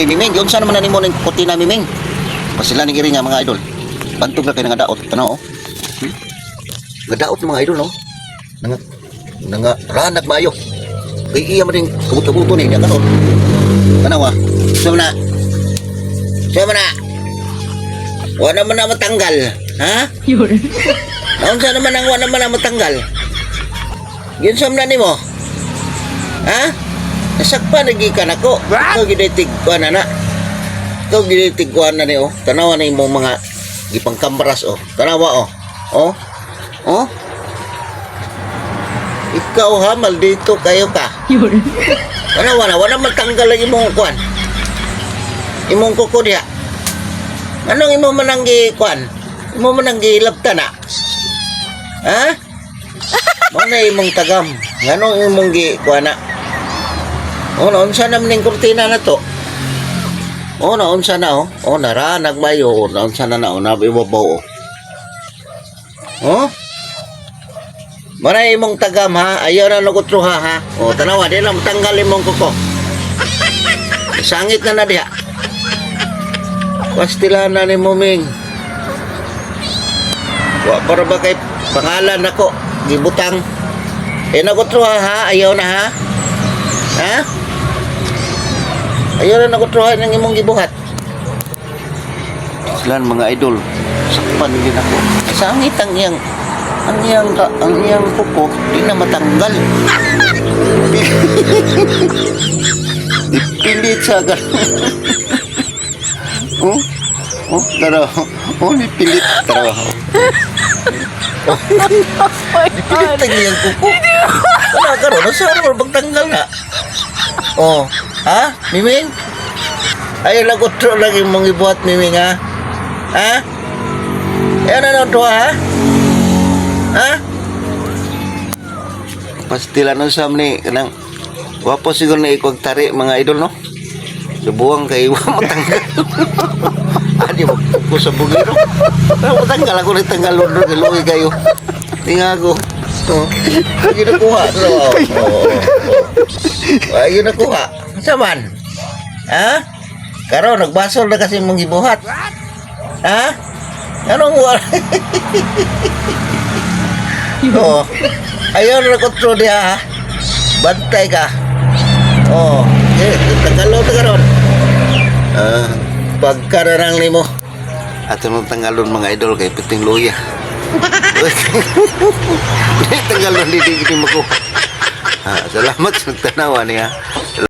Uy, Miming, yun saan naman na ni mo ng kutina, Miming? Pasila ni nga mga idol. Bantog na kayo nga daot. Tanaw, oh. Gadaot ng mga idol, no? Ranag maayo. Kaya iya man rin kabut-kabuto ni. Diyan ka, no? Tanaw, ah. Siyama na. Wala naman na matanggal. Ha? Naon saan naman ang wala naman na matanggal? Yun siyam na ni mo. Ha? Nasakpa nagikan ako. Ikaw ginitigkuan na. Ikaw ginitigkuan na ni, oh. Tanawa na yung mga gipang kambaras, oh. Tanawa, oh. Oh. Ikaw ha, maldito kayo ka. Tanawa na, wala matanggal ang imong kuan. Imong kuko diha. Anong imo mananggi kuan? Imo mananggi labta na. Ha? Mana imong tagam? Nganong imong gi kuan na? Oh, naunsa na ning kurtina na to? Oh, naunsa na, oh. Oh, nara nagmayo, oh. Naunsa na na, oh. Nabibabaw, oh. Oh? Mana imong tagam ha? Ayaw na nagutro ha? Oh, tanawa, di na matanggal imong kuko. Sangit na diha. Pastilan na ni Muming. Wa para ba kay pangalan ako gibutang. Nagutro ha? Ayaw na ha? Ha? Ayaw na nagutro ng imong gibuhat. Silan mga idol. Sakpan din ako. Sangit ang iyang kuko di na matanggal. Dipilit sa tara. Dipilit. Tara. Dipilit ang iyang kuko. Wala ka ron. Saan mo magtanggal na? Oh. Ha? Miming? Ayaw lang kutro lang yung mong ibuhat, Miming, ha? Ha? Ayaw na to, ha? Ha? Pastilan nun sa ni kanang wapo siguro na ikwag tari mga idol, no? Subuang kay matanggal. Adi mo ko sa bugiro. Matanggal ako nagtanggal london kay luwi kayo. Tinga ko. Oh. Ayun na kuha. Ayun na kuha. Saman? Ha? Karo nagbasol na kasi mong gibuhat. Ha? Anong wala? Oh. Ayaw na kontrol diha, ha? Bantay ka. Oh. Tanggalon ta karon. Pagkararang nimo. Ato nung tanggalon mga idol kay piting luya. Tanggalon di makuha. Salamat sa tanawa niya.